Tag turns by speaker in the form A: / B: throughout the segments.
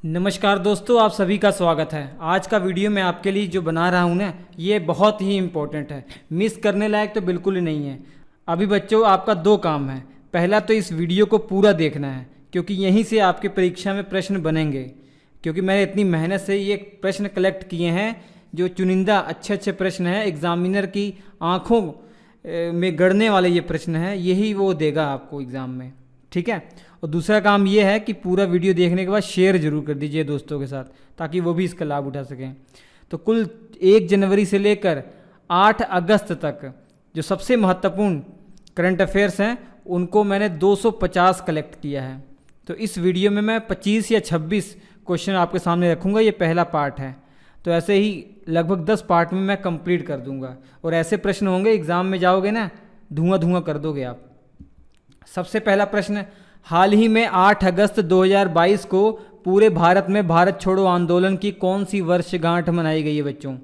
A: नमस्कार दोस्तों, आप सभी का स्वागत है। आज का वीडियो मैं आपके लिए जो बना रहा हूँ ना, ये बहुत ही इम्पोर्टेंट है। मिस करने लायक तो बिल्कुल ही नहीं है। अभी बच्चों, आपका दो काम है। पहला तो इस वीडियो को पूरा देखना है, क्योंकि यहीं से आपके परीक्षा में प्रश्न बनेंगे। क्योंकि मैंने इतनी मेहनत से ये प्रश्न कलेक्ट किए हैं, जो चुनिंदा अच्छे अच्छे प्रश्न हैं, एग्जामिनर की आँखों में गड़ने वाले ये प्रश्न हैं, यही वो देगा आपको एग्ज़ाम में। ठीक है। और दूसरा काम ये है कि पूरा वीडियो देखने के बाद शेयर जरूर कर दीजिए दोस्तों के साथ, ताकि वो भी इसका लाभ उठा सकें। तो कुल 1 जनवरी से लेकर 8 अगस्त तक जो सबसे महत्वपूर्ण करंट अफेयर्स हैं, उनको मैंने 250 कलेक्ट किया है। तो इस वीडियो में मैं 25 या 26 क्वेश्चन आपके सामने रखूँगा। ये पहला पार्ट है। तो ऐसे ही लगभग 10 पार्ट में मैं कंप्लीट कर दूंगा। और ऐसे प्रश्न होंगे, एग्ज़ाम में जाओगे ना, धुआं धुआं कर दोगे आप। सबसे पहला प्रश्न, हाल ही में 8 अगस्त 2022 को पूरे भारत में भारत छोड़ो आंदोलन की कौन सी वर्षगांठ मनाई गई है बच्चों?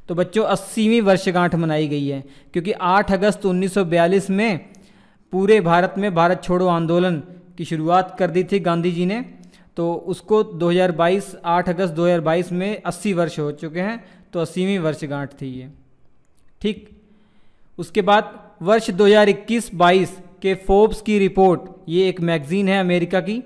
A: तो बच्चों 80वीं वर्षगांठ मनाई गई है, क्योंकि 8 अगस्त 1942 में पूरे भारत में भारत छोड़ो आंदोलन की शुरुआत कर दी थी गांधी जी ने। तो उसको 2022 8 अगस्त 2022 में 80 वर्ष हो चुके हैं, तो 80वीं वर्षगांठ थी ये। ठीक। उसके बाद वर्ष 2021-22 के फोर्ब्स की रिपोर्ट, ये एक मैगजीन है अमेरिका की,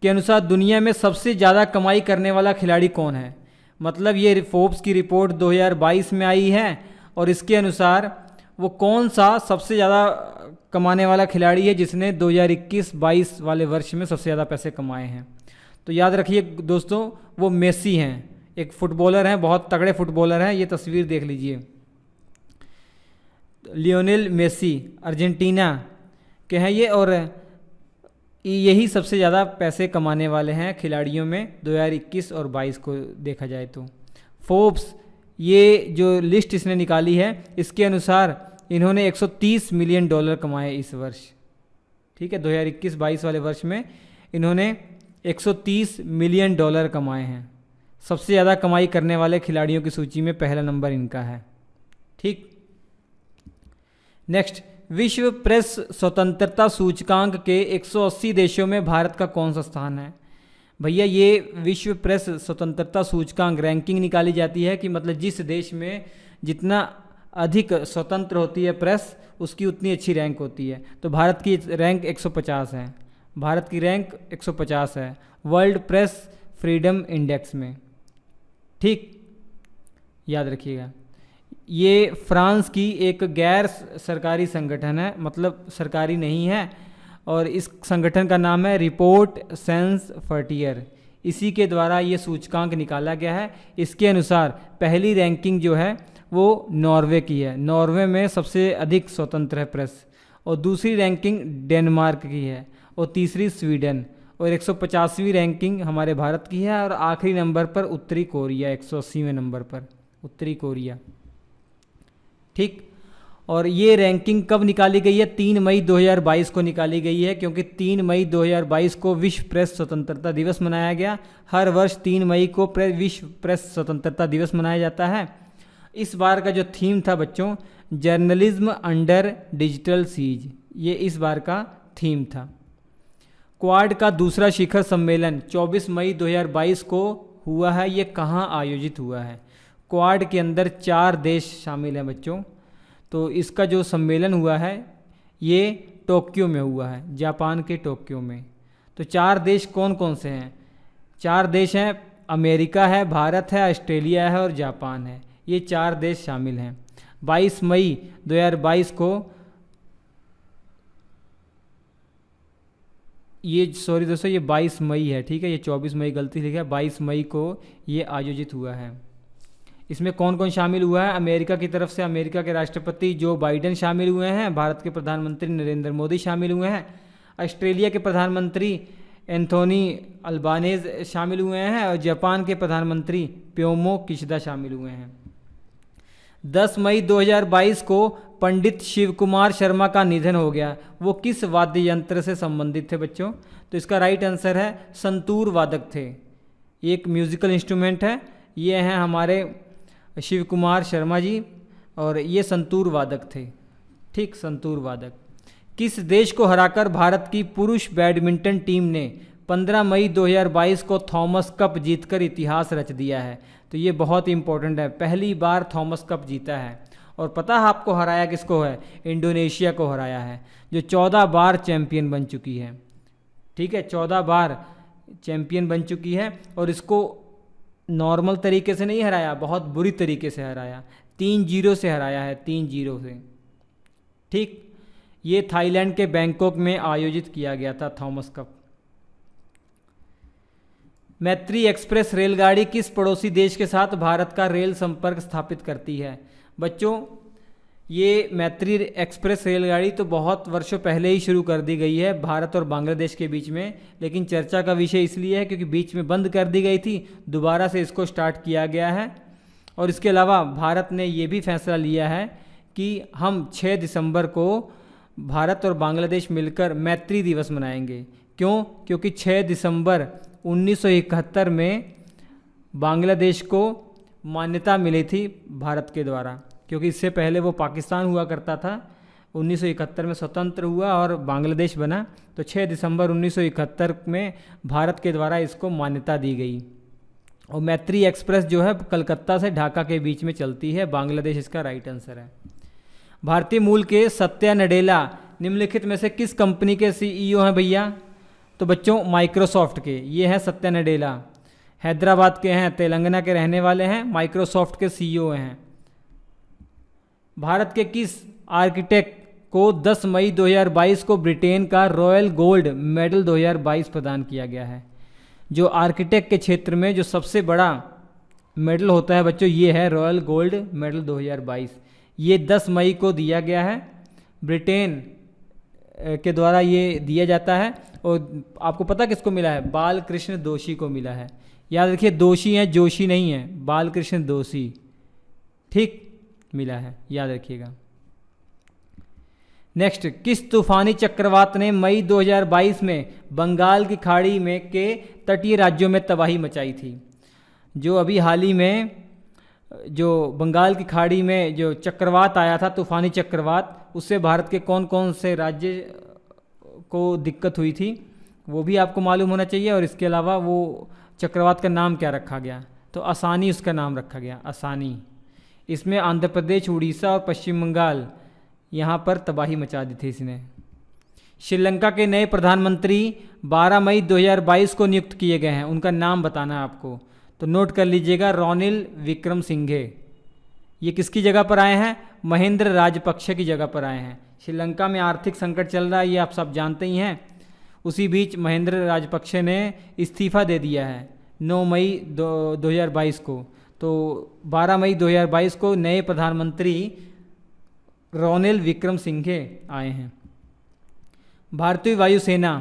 A: के अनुसार दुनिया में सबसे ज़्यादा कमाई करने वाला खिलाड़ी कौन है। मतलब ये फोर्ब्स की रिपोर्ट 2022 में आई है, और इसके अनुसार वो कौन सा सबसे ज़्यादा कमाने वाला खिलाड़ी है जिसने 2021-22 वाले वर्ष में सबसे ज़्यादा पैसे कमाए हैं। तो याद रखिए दोस्तों, वो मेसी हैं, एक फुटबॉलर हैं, बहुत तगड़े फुटबॉलर हैं। ये तस्वीर देख लीजिए, लियोनेल मेसी अर्जेंटीना के हैं ये, और यही सबसे ज़्यादा पैसे कमाने वाले हैं खिलाड़ियों में 2021 और 22 को देखा जाए तो। फोर्ब्स, ये जो लिस्ट इसने निकाली है, इसके अनुसार इन्होंने $130 मिलियन कमाए इस वर्ष। ठीक है, 2021-22 वाले वर्ष में इन्होंने $130 मिलियन कमाए हैं। सबसे ज़्यादा कमाई करने वाले खिलाड़ियों की सूची में पहला नंबर इनका है। ठीक। नेक्स्ट, विश्व प्रेस स्वतंत्रता सूचकांक के 180 देशों में भारत का कौन सा स्थान है? भैया, ये विश्व प्रेस स्वतंत्रता सूचकांक रैंकिंग निकाली जाती है कि मतलब जिस देश में जितना अधिक स्वतंत्र होती है प्रेस, उसकी उतनी अच्छी रैंक होती है। तो भारत की रैंक 150 है। भारत की रैंक 150 है वर्ल्ड प्रेस फ्रीडम इंडेक्स में। ठीक, याद रखिएगा। ये फ्रांस की एक गैर सरकारी संगठन है, मतलब सरकारी नहीं है, और इस संगठन का नाम है रिपोर्ट सेंस फ्रंटियर। इसी के द्वारा ये सूचकांक निकाला गया है। इसके अनुसार पहली रैंकिंग जो है वो नॉर्वे की है। नॉर्वे में सबसे अधिक स्वतंत्र है प्रेस। और दूसरी रैंकिंग डेनमार्क की है, और तीसरी स्वीडन, और 150वीं रैंकिंग हमारे भारत की है। और आखिरी नंबर पर उत्तरी कोरिया, 180वें नंबर पर उत्तरी कोरिया। ठीक। और ये रैंकिंग कब निकाली गई है? 3 मई 2022 को निकाली गई है, क्योंकि 3 मई 2022 को विश्व प्रेस स्वतंत्रता दिवस मनाया गया। हर वर्ष 3 मई को विश्व प्रेस स्वतंत्रता दिवस मनाया जाता है। इस बार का जो थीम था बच्चों, जर्नलिज्म अंडर डिजिटल सीज, ये इस बार का थीम था। क्वाड का दूसरा शिखर सम्मेलन 24 मई 2022 को हुआ है। ये कहाँ आयोजित हुआ है? क्वाड के अंदर 4 देश शामिल हैं बच्चों। तो इसका जो सम्मेलन हुआ है ये टोक्यो में हुआ है, जापान के टोक्यो में। तो 4 देश कौन कौन से हैं? 4 देश हैं, अमेरिका है, भारत है, ऑस्ट्रेलिया है और जापान है। ये 4 देश शामिल हैं। 22 मई 2022 को ये, सॉरी दोस्तों, ये 22 मई है। ठीक है, ये 24 मई गलती लिखा है। 22 मई को ये आयोजित हुआ है। इसमें कौन कौन शामिल हुआ है? अमेरिका की तरफ से अमेरिका के राष्ट्रपति जो बाइडेन शामिल हुए हैं, भारत के प्रधानमंत्री नरेंद्र मोदी शामिल हुए हैं, ऑस्ट्रेलिया के प्रधानमंत्री एंथोनी अल्बानेज शामिल हुए हैं, और जापान के प्रधानमंत्री प्योमो किशिदा शामिल हुए हैं। 10 मई 2022 को पंडित शिव कुमार शर्मा का निधन हो गया। वो किस वाद्य यंत्र से संबंधित थे बच्चों? तो इसका राइट आंसर है संतूर वादक थे। एक म्यूजिकल इंस्ट्रूमेंट है। ये हैं हमारे शिव कुमार शर्मा जी, और ये संतूर वादक थे। ठीक, संतूर वादक। किस देश को हराकर भारत की पुरुष बैडमिंटन टीम ने 15 मई 2022 को थॉमस कप जीतकर इतिहास रच दिया है। तो ये बहुत इंपॉर्टेंट है, पहली बार थॉमस कप जीता है। और पता है आपको हराया किसको है? इंडोनेशिया को हराया है, जो 14 बार चैंपियन बन चुकी है। ठीक है, 14 बार चैंपियन बन चुकी है। और इसको नॉर्मल तरीके से नहीं हराया, बहुत बुरी तरीके से हराया, 3-0 से हराया है, 3-0 से। ठीक, ये थाईलैंड के बैंकॉक में आयोजित किया गया था थॉमस कप। मैत्री एक्सप्रेस रेलगाड़ी किस पड़ोसी देश के साथ भारत का रेल संपर्क स्थापित करती है? बच्चों, ये मैत्री एक्सप्रेस रेलगाड़ी तो बहुत वर्षों पहले ही शुरू कर दी गई है भारत और बांग्लादेश के बीच में, लेकिन चर्चा का विषय इसलिए है क्योंकि बीच में बंद कर दी गई थी, दोबारा से इसको स्टार्ट किया गया है। और इसके अलावा भारत ने ये भी फैसला लिया है कि हम 6 दिसंबर को भारत और बांग्लादेश मिलकर मैत्री दिवस मनाएंगे। क्यों? क्योंकि 6 दिसंबर 1971 में बांग्लादेश को मान्यता मिली थी भारत के द्वारा, क्योंकि इससे पहले वो पाकिस्तान हुआ करता था। 1971 में स्वतंत्र हुआ और बांग्लादेश बना, तो 6 दिसंबर 1971 में भारत के द्वारा इसको मान्यता दी गई। और मैत्री एक्सप्रेस जो है कलकत्ता से ढाका के बीच में चलती है, बांग्लादेश इसका राइट आंसर है। भारतीय मूल के सत्या नडेला निम्नलिखित में से किस कंपनी के सीईओ हैं भैया? तो बच्चों, माइक्रोसॉफ्ट के ये हैं सत्या नडेला, हैदराबाद के हैं, तेलंगाना के रहने वाले हैं, माइक्रोसॉफ्ट के सीईओ हैं। भारत के किस आर्किटेक्ट को 10 मई 2022 को ब्रिटेन का रॉयल गोल्ड मेडल 2022 प्रदान किया गया है? जो आर्किटेक्ट के क्षेत्र में जो सबसे बड़ा मेडल होता है बच्चों, ये है रॉयल गोल्ड मेडल 2022। ये 10 मई को दिया गया है, ब्रिटेन के द्वारा ये दिया जाता है। और आपको पता किसको मिला है? बालकृष्ण दोषी को मिला है। याद रखिए, दोषी हैं, जोशी नहीं है, बालकृष्ण दोषी। ठीक, मिला है, याद रखिएगा। नेक्स्ट, किस तूफानी चक्रवात ने मई 2022 में बंगाल की खाड़ी में के तटीय राज्यों में तबाही मचाई थी? जो अभी हाल ही में जो बंगाल की खाड़ी में जो चक्रवात आया था, तूफानी चक्रवात, उससे भारत के कौन कौन से राज्य को दिक्कत हुई थी, वो भी आपको मालूम होना चाहिए। और इसके अलावा वो चक्रवात का नाम क्या रखा गया? तो आसानी उसका नाम रखा गया, आसानी। इसमें आंध्र प्रदेश, उड़ीसा और पश्चिम बंगाल, यहाँ पर तबाही मचा दी थी इसने। श्रीलंका के नए प्रधानमंत्री 12 मई 2022 को नियुक्त किए गए हैं, उनका नाम बताना है आपको, तो नोट कर लीजिएगा, रॉनिल विक्रमसिंघे। ये किसकी जगह पर आए हैं? महेंद्र राजपक्षे की जगह पर आए हैं। श्रीलंका में आर्थिक संकट चल रहा है, ये आप सब जानते ही हैं। उसी बीच महेंद्र राजपक्षे ने इस्तीफा दे दिया है 9 मई 2022 को। तो 12 मई 2022 को नए प्रधानमंत्री रॉनिल विक्रमसिंघे आए हैं। भारतीय वायुसेना,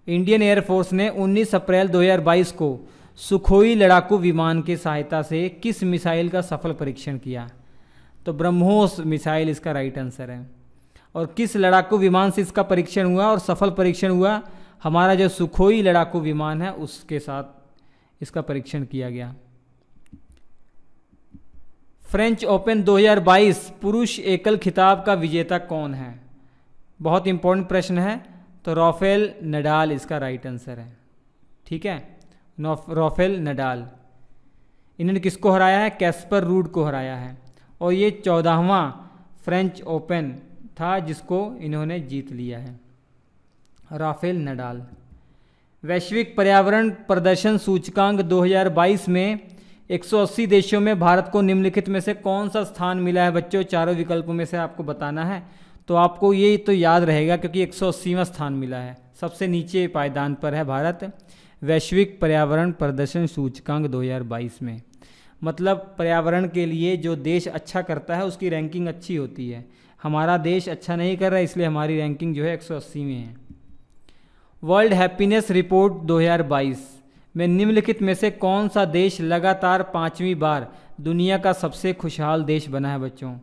A: इंडियन एयरफोर्स ने 19 अप्रैल 2022 को सुखोई लड़ाकू विमान की सहायता से किस मिसाइल का सफल परीक्षण किया? तो ब्रह्मोस मिसाइल इसका राइट आंसर है। और किस लड़ाकू विमान से इसका परीक्षण हुआ और सफल परीक्षण हुआ? हमारा जो सुखोई लड़ाकू विमान है उसके साथ इसका परीक्षण किया गया। फ्रेंच ओपन 2022 पुरुष एकल खिताब का विजेता कौन है? बहुत इंपॉर्टेंट प्रश्न है। तो राफेल नडाल इसका राइट आंसर है। ठीक है, राफेल नडाल। इन्होंने किसको हराया है? कैस्पर रूड को हराया है। और ये 14वां फ्रेंच ओपन था जिसको इन्होंने जीत लिया है, राफेल नडाल। वैश्विक पर्यावरण प्रदर्शन सूचकांक 2022 में 180 देशों में भारत को निम्नलिखित में से कौन सा स्थान मिला है? बच्चों, चारों विकल्पों में से आपको बताना है। तो आपको ये तो याद रहेगा क्योंकि 180वां स्थान मिला है, सबसे नीचे पायदान पर है भारत वैश्विक पर्यावरण प्रदर्शन सूचकांक 2022 में। मतलब पर्यावरण के लिए जो देश अच्छा करता है उसकी रैंकिंग अच्छी होती है। हमारा देश अच्छा नहीं कर रहा है, इसलिए हमारी रैंकिंग जो है 180 में है। वर्ल्ड हैप्पीनेस रिपोर्ट 2022 में निम्नलिखित में से कौन सा देश लगातार 5वीं बार दुनिया का सबसे खुशहाल देश बना है बच्चों?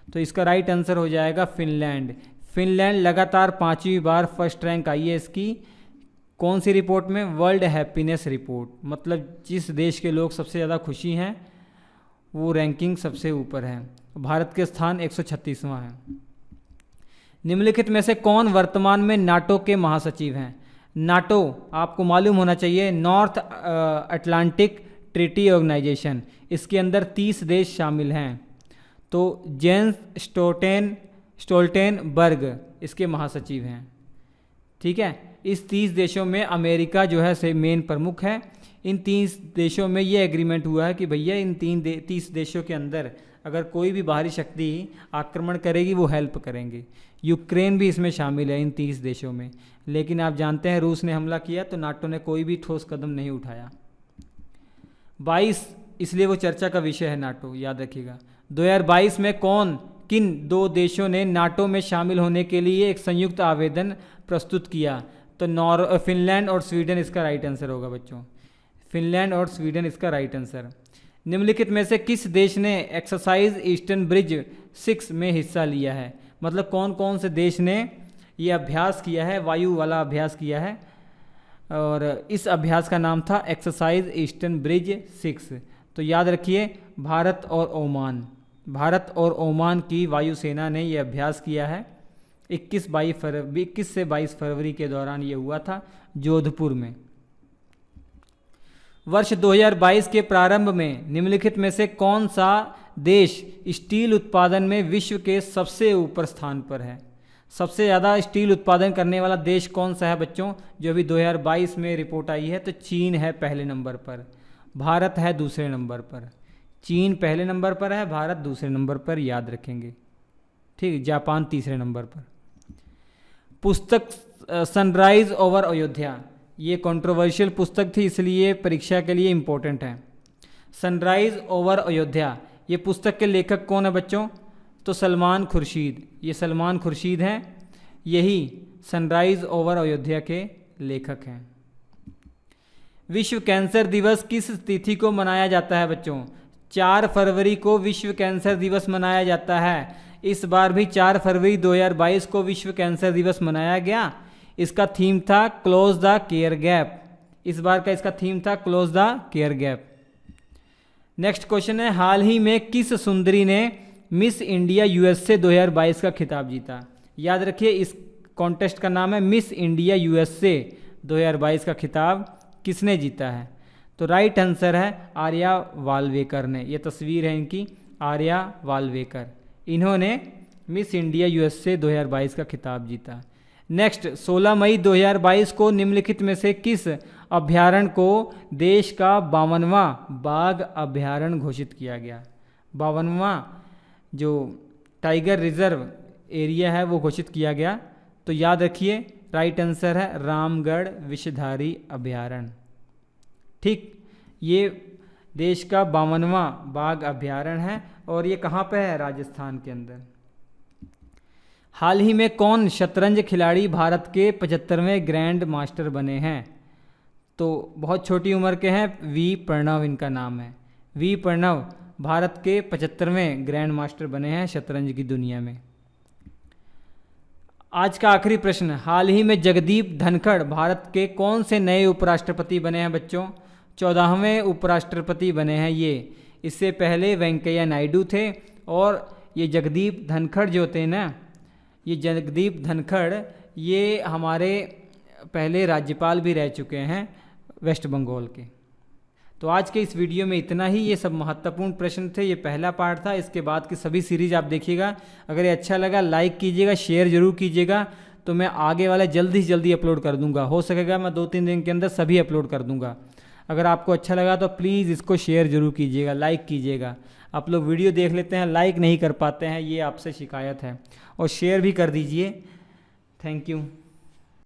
A: तो इसका राइट आंसर हो जाएगा फिनलैंड। फिनलैंड लगातार 5वीं बार फर्स्ट रैंक आई है इसकी। कौन सी रिपोर्ट में? World happiness report. मतलब जिस देश के लोग सबसे ज़्यादा खुशी हैं वो रैंकिंग सबसे ऊपर है। भारत के स्थान 136वां है। निम्नलिखित में से कौन वर्तमान में नाटो के महासचिव हैं? नाटो आपको मालूम होना चाहिए, नॉर्थ अटलांटिक ट्रीटी ऑर्गेनाइजेशन, इसके अंदर 30 देश शामिल हैं। तो जेंस स्टोल्टेनबर्ग इसके महासचिव हैं। ठीक है, इस 30 देशों में अमेरिका जो है से मेन प्रमुख है। इन 30 देशों में ये एग्रीमेंट हुआ है कि भैया इन 30 देशों के अंदर अगर कोई भी बाहरी शक्ति आक्रमण करेगी वो हेल्प करेंगे। यूक्रेन भी इसमें शामिल है इन 30 देशों में, लेकिन आप जानते हैं रूस ने हमला किया तो नाटो ने कोई भी ठोस कदम नहीं उठाया। 22 इसलिए वो चर्चा का विषय है नाटो, याद रखिएगा। 2022 में किन 2 देशों ने नाटो में शामिल होने के लिए एक संयुक्त आवेदन प्रस्तुत किया? तो फिनलैंड और स्वीडन इसका राइट आंसर होगा बच्चों। फिनलैंड और स्वीडन इसका राइट आंसर। निम्नलिखित में से किस देश ने एक्सरसाइज ईस्टर्न ब्रिज 6 में हिस्सा लिया है? मतलब कौन कौन से देश ने ये अभ्यास किया है, वायु वाला अभ्यास किया है, और इस अभ्यास का नाम था एक्सरसाइज ईस्टर्न ब्रिज 6। तो याद रखिए भारत और ओमान, भारत और ओमान की वायुसेना ने ये अभ्यास किया है। 21 से 22 फरवरी के दौरान ये हुआ था जोधपुर में। वर्ष 2022 के प्रारंभ में निम्नलिखित में से कौन सा देश स्टील उत्पादन में विश्व के सबसे ऊपर स्थान पर है? सबसे ज़्यादा स्टील उत्पादन करने वाला देश कौन सा है बच्चों? जो अभी 2022 में रिपोर्ट आई है तो चीन है पहले नंबर पर, भारत है दूसरे नंबर पर। चीन पहले नंबर पर है, भारत दूसरे नंबर पर, याद रखेंगे। ठीक, जापान तीसरे नंबर पर। पुस्तक सनराइज ओवर अयोध्या, ये कंट्रोवर्शियल पुस्तक थी इसलिए परीक्षा के लिए इम्पोर्टेंट है। सनराइज ओवर अयोध्या, ये पुस्तक के लेखक कौन है बच्चों? तो सलमान खुर्शीद, ये सलमान खुर्शीद हैं, यही सनराइज ओवर अयोध्या के लेखक हैं। विश्व कैंसर दिवस किस तिथि को मनाया जाता है बच्चों? 4 फरवरी को विश्व कैंसर दिवस मनाया जाता है। इस बार भी 4 फरवरी 2022 को विश्व कैंसर दिवस मनाया गया। इसका थीम था क्लोज द केयर गैप। इस बार का इसका थीम था close the care gap. Next question है, हाल ही में किस सुंदरी ने मिस इंडिया यूएसए 2022 का खिताब जीता? याद रखिए इस कॉन्टेस्ट का नाम है मिस इंडिया यूएसए 2022 का खिताब किसने जीता है? तो राइट आंसर है आर्या वाल्वेकर ने। ये तस्वीर है इनकी, आर्या वाल्वेकर, इन्होंने मिस इंडिया यूएसए 2022 का खिताब जीता। नेक्स्ट 16 मई 2022 को निम्नलिखित में से किस अभ्यारण्य को देश का 52वां बाघ अभ्यारण्य घोषित किया गया? 52वां जो टाइगर रिजर्व एरिया है वो घोषित किया गया। तो याद रखिए राइट आंसर है रामगढ़ विषधारी अभ्यारण्य। ठीक, ये देश का 52वां बाघ अभ्यारण्य है और ये कहाँ पे है? राजस्थान के अंदर। हाल ही में कौन शतरंज खिलाड़ी भारत के 75वें ग्रैंड मास्टर बने हैं? तो बहुत छोटी उम्र के हैं, वी प्रणव इनका नाम है। वी प्रणव भारत के 75वें ग्रैंड मास्टर बने हैं शतरंज की दुनिया में। आज का आखिरी प्रश्न, हाल ही में जगदीप धनखड़ भारत के कौन से नए उपराष्ट्रपति बने हैं बच्चों? 14वें उपराष्ट्रपति बने हैं ये। इससे पहले वेंकैया नायडू थे और ये जगदीप धनखड़ जो होते हैं ना, ये जगदीप धनखड़ ये हमारे पहले राज्यपाल भी रह चुके हैं वेस्ट बंगाल के। तो आज के इस वीडियो में इतना ही। ये सब महत्वपूर्ण प्रश्न थे, ये पहला पार्ट था। इसके बाद की सभी सीरीज आप देखिएगा। अगर ये अच्छा लगा लाइक कीजिएगा, शेयर जरूर कीजिएगा, तो मैं आगे वाला जल्दी से जल्दी अपलोड कर दूंगा। हो सकेगा मैं 2-3 दिन के अंदर सभी अपलोड कर दूंगा। अगर आपको अच्छा लगा तो प्लीज़ इसको शेयर जरूर कीजिएगा, लाइक कीजिएगा। आप लोग वीडियो देख लेते हैं, लाइक नहीं कर पाते हैं, ये आपसे शिकायत है, और शेयर भी कर दीजिए। Thank you.